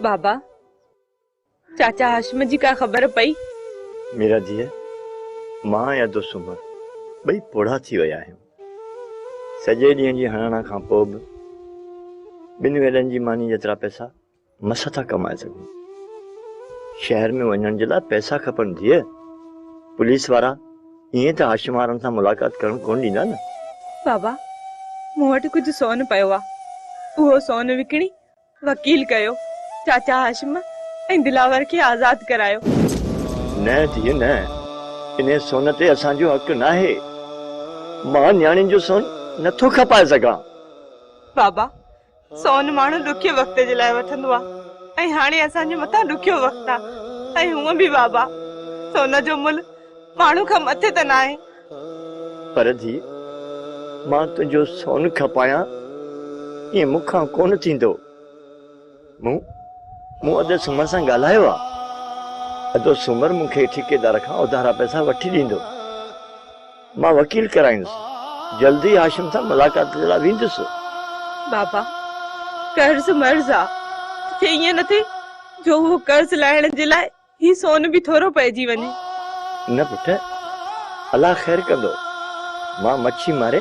बाबा, चाचा हाशिम जी का खबर पई? मेरा धीअ, मां या तो सुमर ॿई पोढ़ा थी विया आहियूं। सॼे ॾींहं जी हणण खां पोइ बि ॿिनि वेलनि जी मानी जेतिरा पैसा मस था कमाए सघूं। शहर में वञण जे लाइ पैसा खपनि धीअ। पुलिस वारा ईअं त हाशिम वारनि सां मुलाक़ात करण कोन ॾींदा न। बाबा, मूं वटि कुझु सोन पियो आहे। उहो सोन विकिणी वकील कयो, चाचा हाशिम ऐं दिलावर खे आज़ाद करायो। न धीअ न, इन सोन ते असांजो हक़ नाहे। मां न्याणियुनि जो सोन नथो खपाए सघां। बाबा, सोन माण्हू ॾुखे वक़्त जे लाइ वठंदो आहे, ऐं हाणे असांजे मथां ॾुखियो वक़्तु आहे। ऐं हूअं बि बाबा, सोन जो मुल्ह माण्हू खां मथे त न आहे। पर धीअ, मां तुंहिंजो सोन खपायां, ईअं मूंखां कोन थींदो। मूं अॼु सुमर सां ॻाल्हायो आहे। अॼु सुमर मूंखे ठेकेदार खां उधारा पैसा वठी ॾींदो। मां वकील कराईंदुसि, जल्दी हाशिम सां मुलाक़ात जे लाइ वेंदुसि। बाबा, कर्ज मर्ज आहे, ईअं न थिए जो वो कर्ज लाइण जे लाइ ही सोन भी थोरो पइजी वञे। न पुट, अल्लाह ख़ैर कंदो। मां मच्छी मारे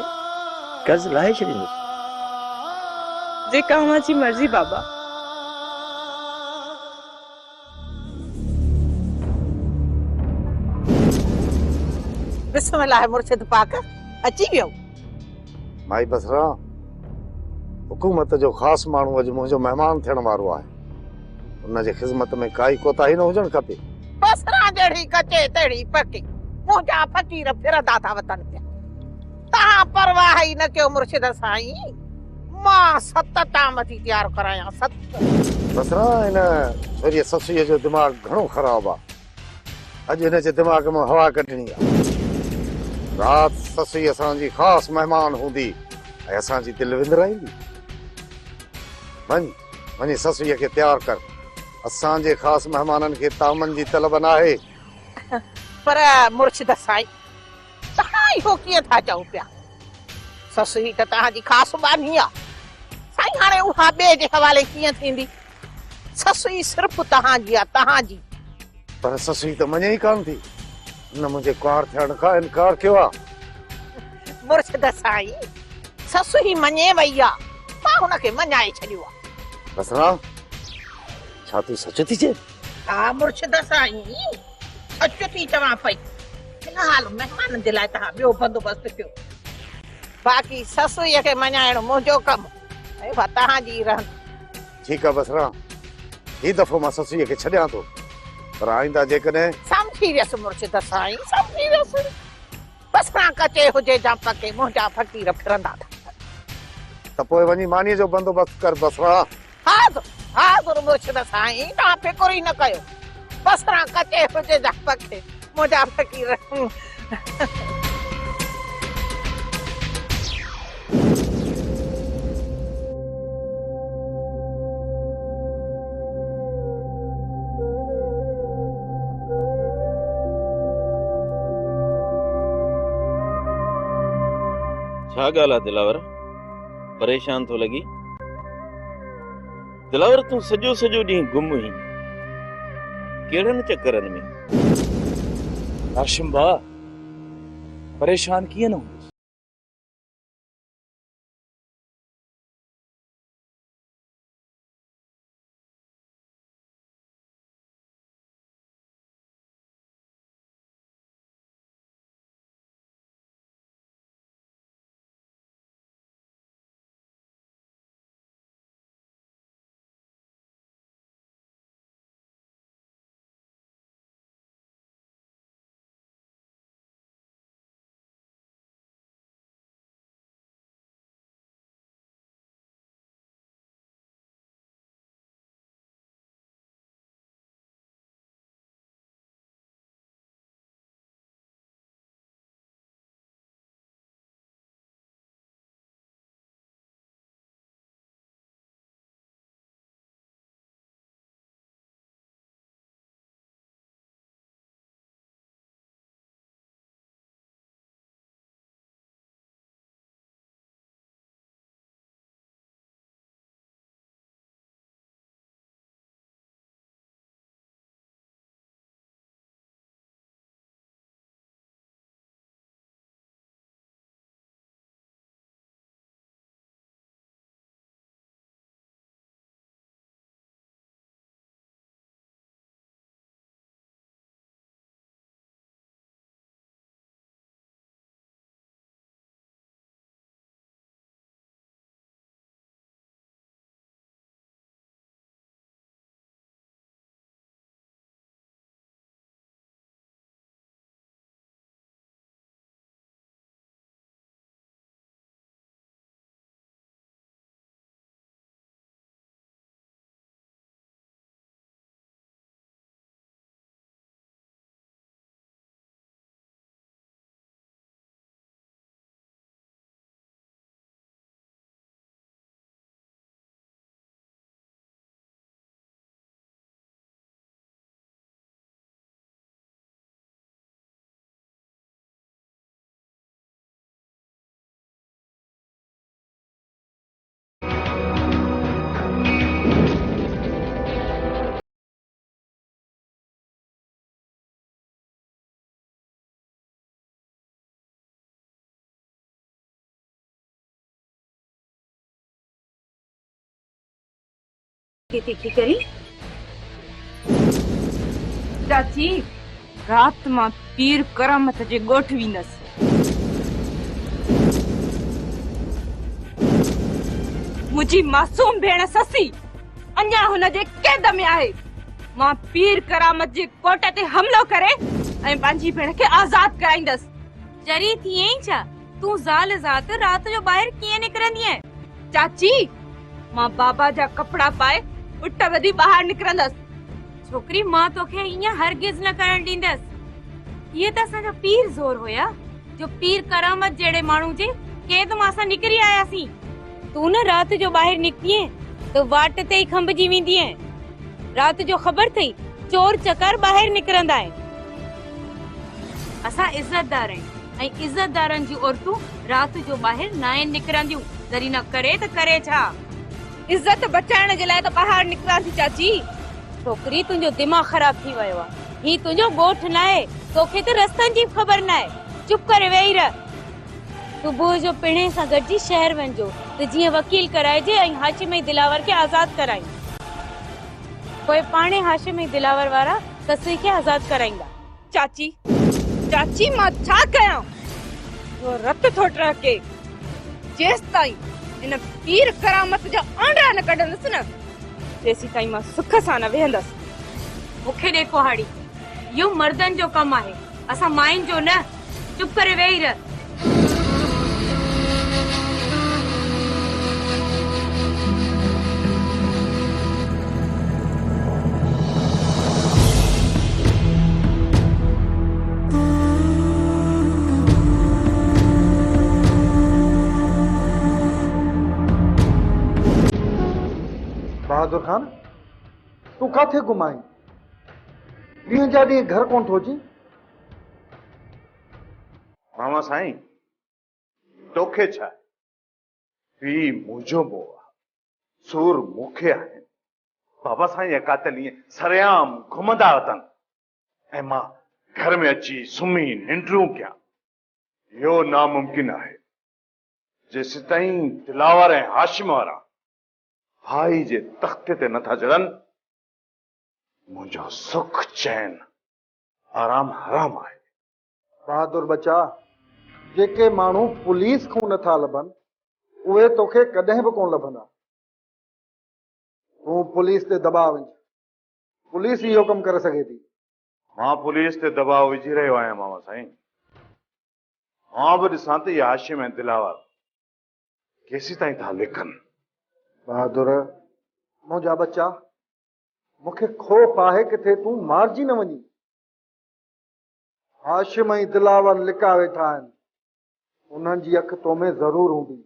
कर्ज लाहे छॾींदुसि। जेका जी मर्जी बाबा। बिस्मिल्लाह मुर्शिद पाक अची वियो। माई बसरा, हुकूमत जो ख़ासि माण्हू अॼु मुंहिंजो महिमान थियण वारो आहे। उनजे ख़िदमत में काई कोताही न हुजणु खपे। बसरा जहिड़ी कचे तहिड़ी पकी मुंहिंजा फ़क़ीर फिरंदा था वतन पिया। तव्हां परवाह ई न कयो मुर्शिद साईं। मां 7 ताम थी तयार करायां। 7 बसरा, इन छोरीअ ससुअ जो दिमाग़ घणो ख़राब आहे। अॼु हिनजे दिमाग़ में हवा कढणी आहे। राति ससुई असांजी ख़ासि महिमान हूंदी ऐं असांजी दिलि विंदराईंदी। वञी ससुईअ खे तयार कर। असांजे ख़ासि महिमाननि खे तामनि जी तलब न आहे। पर मुर्शिद साईं, तव्हां इहो कीअं था चओ पिया? ससुई त तव्हांजी ख़ासि बानी आहे साईं। हाणे उहा ॿिए जे हवाले कीअं थींदी? ससुई सिर्फ़ु तव्हांजी आहे, तव्हांजी। पर ससुई त मञे ई कान थी। न मुंहिंजे कुंवार थियण खां इनकार कयो आहे। मुर्शिद साईं, ससुई मञे वई आहे, मां हुनखे मञाए छॾियो आहे। बसरा, छा तूं सच थी चए? हा मुर्शिद साईं, सच थी चवां पई। फिलहाल महिमाननि जे लाइ तव्हां ॿियो बंदोबस्तु कयो। बाक़ी ससुईअ खे मञाइणो मुंहिंजो कमु ऐं तव्हांजी रहंदी। ठीकु आहे बसरा, ही दफ़ो मां ससुईअ खे छॾियां थो। पर आईंदा जेकॾहिं सम्झी वियसि मुर्शिद साईं, सम्झी वियसि। बसरा कचे हुजे जा पके मुंहिंजा फ़क़ीर फिरंदा था। त पोइ वञी मानीअ जो बंदोबस्तु कर बसरा। हाज़ुर मुर्शिद साईं, तव्हां फिकुर ई न कयो। बसरा कचे हुजे जा पके मुंहिंजा फ़क़ीर। छा ॻाल्हि आहे दिलावर? परेशान थो लॻी? दिलावर, तूं सॼो ॾींहुं गुम हुई, कहिड़नि चकरनि में? हाशिम भाउ, परेशान कीअं न हूंदुसि? तिखी करी। चाची रात मां पीर करामत जे गोठ वेंदस। मुझी मासूम भेण ससी अञा हुन जे कैद में आहे। मां पीर करामत जे कोट ते हमलो करे ऐं पंहिंजी भेण खे आजाद कराईंदस। जरी थी छा तू ज़ाल ज़ात रात जो बाहर कीअं निकरंदी है? चाची मां बाबा जा कपड़ा पाए उठ वधी बाहर निकरंदस। छोकरी मां तोखे इया हरगिज न करण दींदस। ये त असांजा पीर ज़ोर होया जो पीर करामत जेड़े माण्हू जे कैद मां असां निकरी आयासीं। तू न रात जो बाहर निकतीं तो वाट ते ही खंभजी वेंदी है। रात जो खबर थई चोर चकार बाहर निकरंदा है। असां इज्जतदार आहियूं ऐं इज्जतदारनि जी औरतूं रात जो बाहर न आहिनि निकरंदियूं। जरी न करे त करे छा? इज्जत बचाइण जे लाइ त बाहर निकरां थी चाची। छोकरी तुंहिंजो दिमाग़ ख़राब थी वियो आहे। ही तुंहिंजो ॻोठ न आहे, तोखे त रस्तनि जी ख़बर न आहे। चुप करे वेही रह। सुबुह जो पिणे सां गॾिजी शहर वञिजो त जीअं वकील कराइजे ऐं हाशिम ऐं दिलावर खे आज़ाद कराई। पोइ पाणे हाशिम ऐं दिलावर वारा ससुई खे आज़ाद कराईंदा। चाची चाची मां छा कयां? वो रत थो टहके जेस ताईं इन पीर करामत जा आंडा न कढंदस न तेसी ताईं मां सुख सां न वेहंदस। मूंखे ॾे कुहाड़ी, इहो मर्दनि जो कमु आहे, असां मायुनि जो न। चुप करे वेही रह। बहादुर खान तू काथे घुमाई? ॾींहं जा ॾींहं घर कोन थो अची। मामा साईं तोखे छा आहे? पी मुंहिंजो मोह आहे, सूर मूंखे आहे। बाबा साईं कातल ईअं सरेआम घुमंदा अथनि ऐं मां घर में अची सुम्ही निंड्रूं कयां। इहो नामुमकिन आहे। जेसि ताईं दिलावर ऐं हाशिम वारा भाई जे तख़्ते ते नथा चढ़नि मुंहिंजो सुख चैन आराम हराम आहे। बहादुर बच्चा, जेके माण्हू पुलिस खां नथा लभनि उहे तोखे कॾहिं बि कोन लभंदा। तूं पुलिस ते दबाव विझ, पुलिस इहो कमु करे सघे थी। मां पुलिस ते दबाव विझी रहियो आहियां मामा साईं। मां बि ॾिसां त इहे हाशिम ऐं दिलावर केसीं ताईं था लिखनि। बहादुर मुंहिंजा बच्चा, मूंखे ख़ौफ़ आहे किथे तूं मारिजी न वञी। हाशिम ऐं दिलावर लिका वेठा आहिनि, उन्हनि जी अखि तो में ज़रूर हूंदी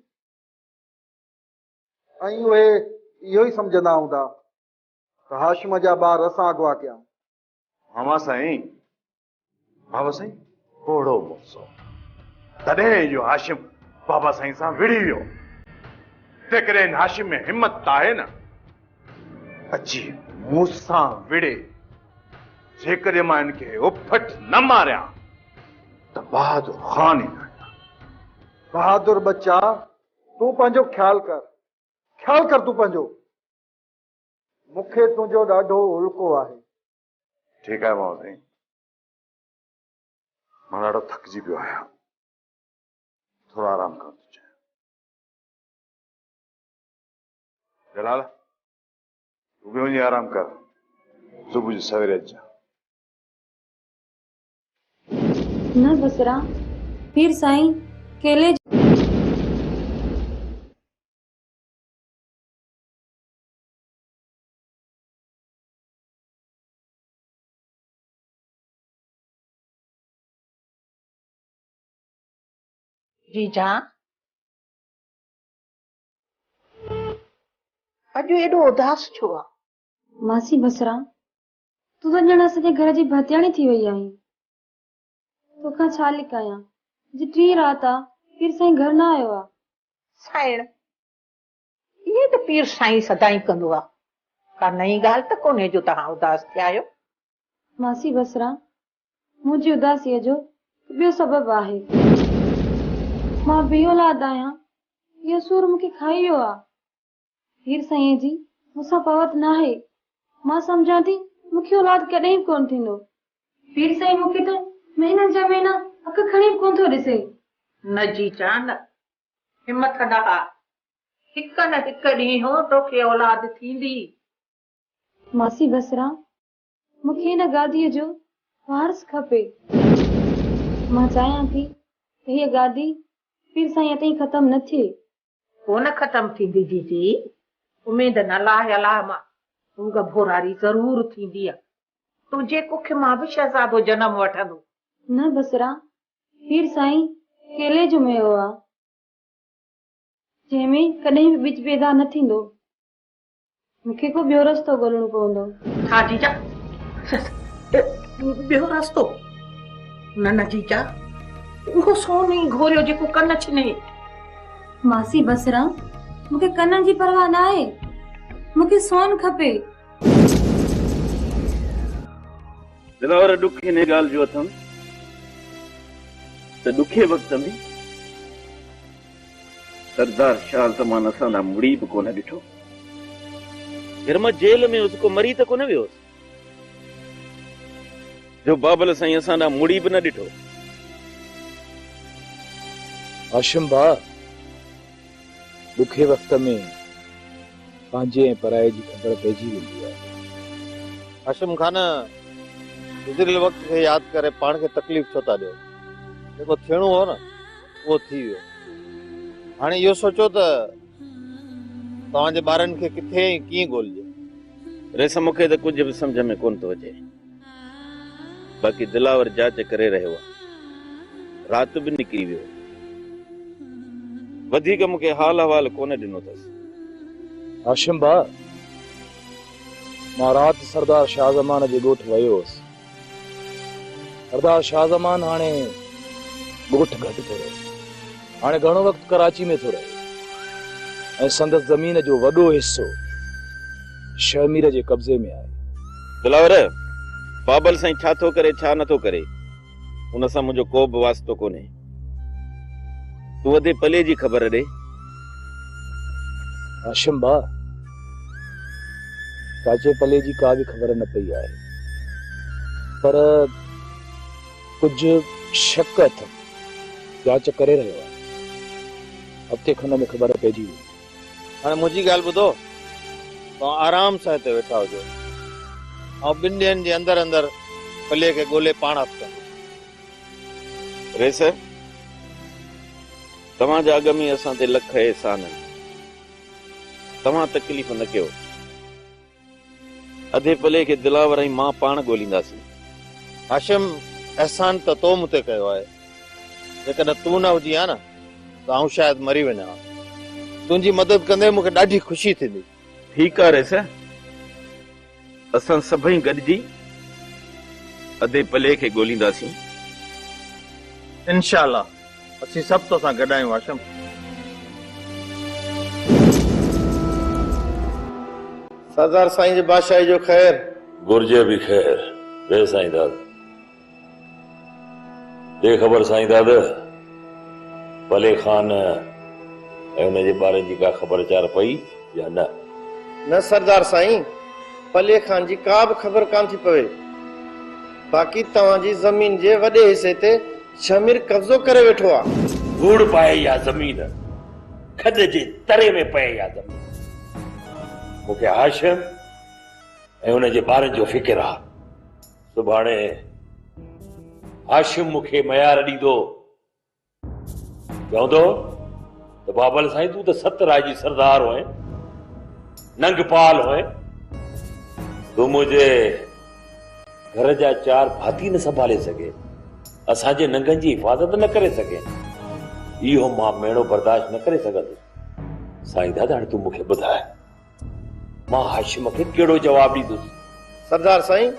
ऐं उहे इहो ई सम्झंदा हूंदा त हाशिम जा ॿार असां अॻवा कया। मामा साईं, बाबा साईं ओड़ो मुड़सो तॾहिं इहो हाशिम बाबा साईं सां विड़ी वियो। जेकॾहिं हाशिम में हिम्मत आहे न अची मूंसां विड़े। जेकॾहिं मां इनखे उफट न मारियां त बहादुर ख़ान ई न। बहादुर बच्चा, तूं पंहिंजो ख्याल कर तूं पंहिंजो। मूंखे तुंहिंजो ॾाढो उल्को आहे। ठीकु आहे मामा साईं, मां ॾाढो थकिजी पियो आहियां, थोरो आराम करणु थो चाहियां। जलाल तूं बि वञी आराम कर, सुबुह जो सवेरे अचिजांइ। न बसरा, पीर साईं केले जीजा अॼु एॾो उदास छो आहे? मासी बसरा, तूं त ॼण असांजे घर जी भतियाणी थी वई आहीं। तोखां छा लिकायां? जी टी रात आहे पीर साईं घर न आयो आहे। साइण इहे त पीर साईं सदाई कंदो आहे, का नई ॻाल्हि त कोन्हे जो तव्हां उदास थिया आहियो। मासी बसरा, मुंहिंजी उदासीअ जो ॿियो सबबु आहे। मां बि औलाद आहियां, इहो सूर मूंखे खाई वियो आहे। पीर साईं जी मूंसां पवत न आहे। मां सम्झां थी मूंखे औलाद कॾहिं बि कोन थींदो। पीर साईं मूंखे त महीननि जा महीना अख खणी बि कोन थो ॾिसे। न जी जान, हिम्मत न हार। हिक न हिक ॾींहुं तोखे औलाद थींदी। मासी बसरा, मूंखे हिन गादीअ जो वारस खपे। मां चाहियां थी त हीअ गादी पीर साईं ताईं ख़तम न थिए। कोन ख़तम थींदी जीजी, उमेद न लाहे अलाह मां उहा भोरारी ज़रूर थींदी आहे। तुंहिंजे कुख मां बि शहज़ादो जनम वठंदो। न बसरा, पीर साईं केले जो मेवो आहे जंहिंमें कॾहिं बि बिज पैदा न थींदो। मूंखे को ॿियो रस्तो ॻोल्हणो पवंदो। हा जीजा, ॿियो रस्तो? न न जीजा, उहो सोन ई घोरियो जेको कन छिने। मासी बसरा, मूंखे कननि जी परवाह न आहे, मूंखे सोन खपे। दिलावर ॾुख हिन ॻाल्हि जो अथमि त ॾुखे वक़्त में सरदार शाह ज़मान असांजा मुड़ी बि कोन ॾिठो। गिरम जेल में उसको मरी त कोन वियोसि जो बाबल साईं असांजा मुड़ी बि न ॾिठो। हाशिम भाउ, ॾुखे वक़्त में पंहिंजे ऐं पराए जी ख़बर पइजी वेंदी आहे। हाशिम खान, गुज़िरियल वक़्त खे यादि करे पाण खे तकलीफ़ छो था ॾियो? जेको थियणो हो न उहो थी वियो। हाणे इहो सोचो त तव्हांजे ॿारनि खे किथे ऐं कीअं ॻोल्हिजे। रेस मूंखे त कुझु बि सम्झ में कोन थो अचे। बाक़ी दिलावर जांच करे रहियो आहे। राति बि निकिरी वियो। वधीक मूंखे हाल अहवाल कोन ॾिनो अथसि। हाशिम भाउ, मां राति सरदार शाह ज़मान जे ॻोठ वियो हुअसि। सरदार शाह ज़मान हाणे ॻोठ घटि थो रहे। हाणे घणो वक़्तु कराची में थो रहे ऐं संदसि ज़मीन जो वॾो हिसो शमीर जे कब्ज़े में आहे। दिलावर, बाबल साईं छा थो करे छा नथो करे उन सां मुंहिंजो को बि वास्तो कोन्हे। तूं वधे पले जी ख़बर ॾे। हाशिम भाउ, काचे पले जी का बि ख़बर न पई आहे, पर कुझु शक अथमि। जांच करे रहियो आहे। हफ़्ते खन में ख़बर पइजी वेंदी। हाणे मुंहिंजी ॻाल्हि ॿुधो, तव्हां आराम सां हिते वेठा हुजो ऐं 2 ॾींहंनि जे अंदरि अंदरि पले खे ॻोल्हे पाण हथ कंदो। रेस, तव्हांजा अॻ में असां ते लख एहसान आहिनि। तव्हां तकलीफ़ न कयो। अधे पले खे दिलावर ऐं मां पाण ॻोल्हींदासीं। हाशिम, एहसान त तो मूं ते कयो आहे। जेकॾहिं तूं न हुजी हा न त आऊं शायदि मरी वञा। तुंहिंजी मदद कंदे मूंखे ॾाढी ख़ुशी थींदी। ठीकु आहे रेस, असां सभई गॾिजी अधे पले खे ॻोल्हींदासीं। इंशाअल्लाह असीं सभु तोसां गॾु आहियूं। हाशिम, सरदार साईं जे बादशाही जो ख़ैर। गुरजे भी खैर। वे साईं दाद दे ख़बर साईं दाद, भले खान ऐं उन जे ॿारनि जी का ख़बर चार पई या न? न सरदार साईं, पले खान जी का बि ख़बर कान थी पवे। बाक़ी तव्हांजी ज़मीन जे वॾे हिसे ते शमीर कब्ज़ो करे वेठो आहे। धूड़ पाए या ज़मीन, खॾ जे तरे में पए या ज़मीन, मूंखे हाशिम ऐं उन जे ॿारनि जो फ़िक्र आहे। सुभाणे हाशिम मूंखे मयार ॾींदो, चवंदो त बाबल साईं तूं त 7 राज जी सरदार हुए, नंगपाल हुए, तूं मुंहिंजे घर जा 4 भाती न संभाले सघे, असांजे नंगनि जी हिफ़ाज़त न करे सघे। इहो मां मेणो बर्दाश्त न करे सघंदुसि। साईं दादा, हाणे तूं मूंखे ॿुधाए मां हाशिम खे कहिड़ो जवाबु ॾींदुसि? सरदार साईं,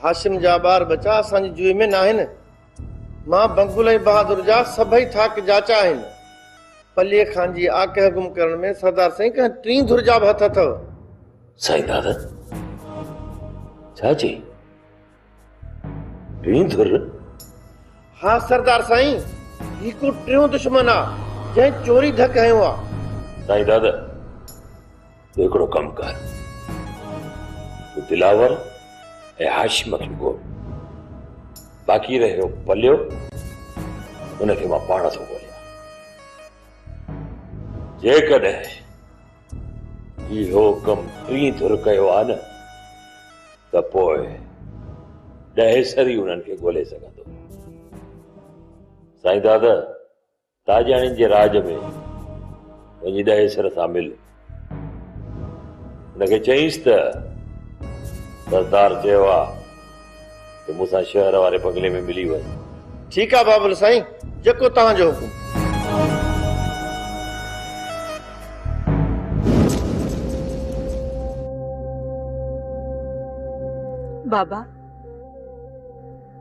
हाशिम जा ॿार बचा असांजी जुए में न आहिनि। मां बंगुल ऐं बहादुर जा सभई थाक जाचा आहिनि। पलीअ खान जी आके हुकुम करण में सरदार साईं कंहिं 3 धुर जा बि हथ अथव। साईं दादा छा चई? 3 धुर? हाँ सरदार साईं, हिकु 3 दुश्मन आहे जंहिं चोरी धक हयो आहे। साईं दादा हिकिड़ो कमु कर, तो दिलावर ऐं हाशिम खे ॻोल्ह, बाक़ी रहियो पलियो उनखे मां पाण थो ॻोल्हियां। जेकॾहिं इहो कमु टीं धुर कयो आहे न त पोइ 10 सरी उन्हनि खे ॻोल्हे सघंदो। साईं दादा ताजाणी जे राज में वञी 10 सर सां मिल, उनखे चईंसि त सरदार चयो आहे त मूंसां शहर वारे बंगले में मिली वञ। ठीकु आहे बाबल साईं, जेको तव्हांजो हुकुम। बाबा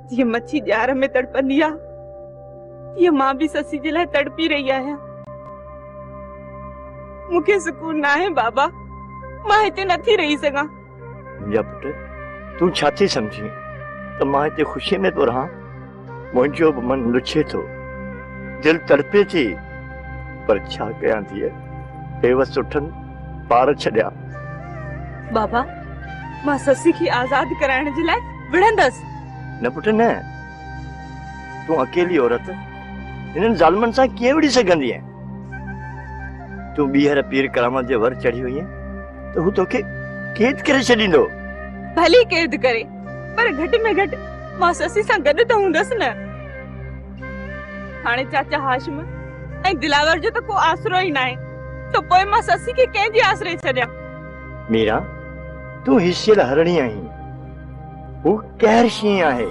जीअं मच्छी ॼार में तड़पंदी आहे, तीअं मां बि ससी जे लाइ तड़पी रही आहियां। मूंखे सुकून न आहे बाबा, मां हिते नथी रही सघां। मुंहिंजा पुट, तूं छा थी सम्झी त मां हिते ख़ुशीअ में थो रहां? मुंहिंजो बि मन लुछे थो, दिलि तड़पे थी, पर छा कयां धीअ, बेवस उठनि पार छॾिया। बाबा मां ससी खे आज़ाद कराइण जे लाइ विढ़ंदसि। न पुट न, तूं अकेली औरत हिननि ज़ालिमनि सां कीअं विड़ी सघंदी आहे? तूं ॿीहर पीर करामत जे वर चढ़ी वई त हू तोखे कैद करे छॾींदो। भली कैद करे, पर घटि में घटि मां ससी सां गॾु त हूंदसि न। हाणे चाचा हाशिम ऐं दिलावर जो त को आसरो ई न आहे, त पोइ मां ससी खे कंहिंजे आसरे छॾियां? मीरा, तूं हिसियल हरणी आहीं, हू कहर शी आहे,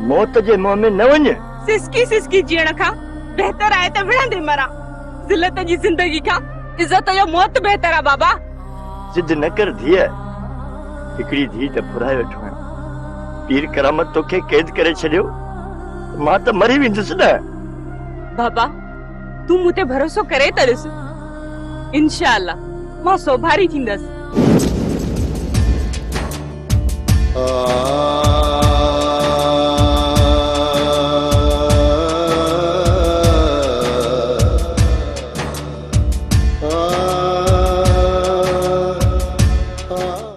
मौत जे मुंहं में न वञ। सिसकी सिसकी जीअण खां बहितर आहे त विढ़ंदे मरां। ज़िलत जी ज़िंदगी खां इज़त जो मौत बहितर आहे बाबा। जिद न कर धीअ, हिकिड़ी धी त फुराए वेठो आहियां। पीर करामत तोखे कैद करे छॾियो, मां त मरी वेंदुसि न। बाबा तूं मूं ते भरोसो करे त ॾिस, इंशाअल्लाह मां सोभारी थींदसि।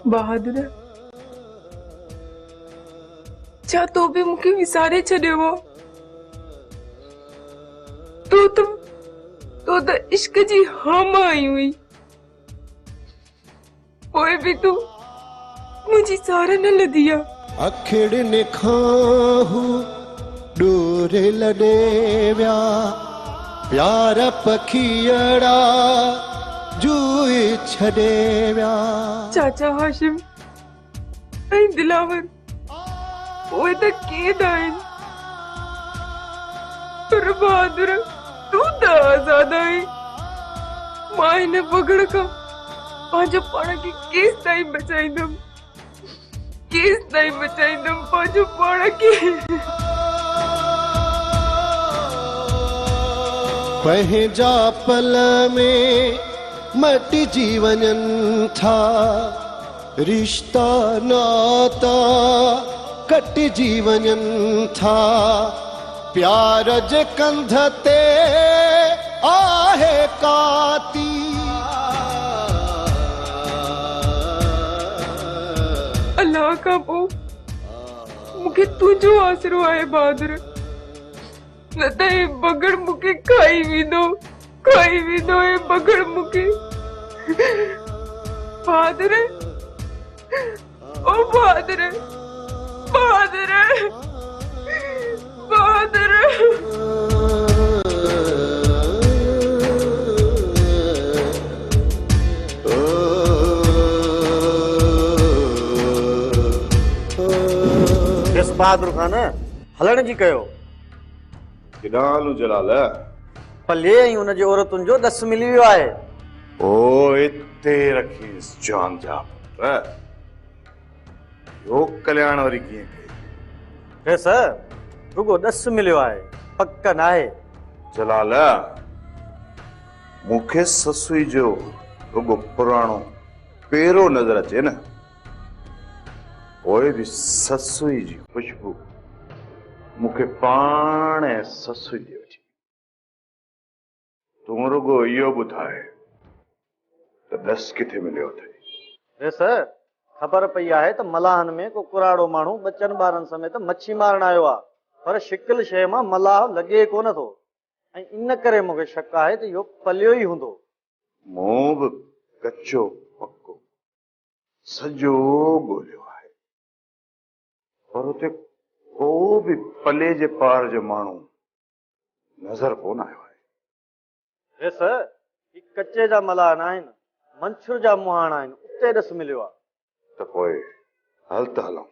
बहादुर, छा तो बि मूंखे विसारे छॾियो हो? तो त इश्क जी हम आई हुई, पोइ बि तूं मुंहिंजी सार न लधी आहे। अखिड़नि खां डोरे लॾे विया, प्यार पखियड़ा जूए छॾे विया। चाचा हाशिम ऐं दिलावर उहे त कैद आहिनि, पर बहादुर तूं त आज़ाद आहीं। मां हिन पगड़ खां पंहिंजो पाण खे केस ताईं बचाईंदमि, केस ताईं बचाईंदमि पंहिंजो पाण खे। पंहिंजा पल में मटिजी वञनि था, रिश्ता नाता कटिजी वञनि था, प्यार जे कंध ते आहे काती। अल्लाह खां पोइ मूंखे तुंहिंजो आसरो आहे बहादुर, न त हे बगड़ मूंखे खाई वेंदो हे बगड़ मूंखे। बहादुर, ओ बहादुर, बहादुर, बहादुर। किस बहादुर खान हलण जी कयो? किनालू जलाल पले ऐं हुन जे औरतुनि जो दस मिली वियो आहे। ओ इते रखीस जान जा पुट, यो कल्याण वरी कीअं कई? हे सर रुगो दस मिलियो आहे, पक न आहे। जलाल मूंखे ससुई जो रुगो पुराणो पेरो नजर अचे न, पोइ बि ससुई जी खुशबू मूंखे पाण ससुई जी अचे। तूं रुगो इहो ॿुधाए त दस किथे मिलियो अथई? हे सर ख़बर पई आहे त मलाहन में को कुराड़ो माण्हू बचन ॿारनि समेत मच्छी मारण आयो आहे, पर शिकिल शइ मां मलाह लॻे कोन थो ऐं इन करे मूंखे शक आहे त इहो पलियो ई हूंदो। मूं बि कचो पको सॼो ॻोल्हियो आहे, पर हुते को बि पले जे पार जो माण्हू नज़र कोन आयो आहे। हेस ही कचे जा मलाह न आहिनि, मंछुर जा मुहाण आहिनि, उते ॾिस मिलियो आहे। त पोइ हल त हलूं।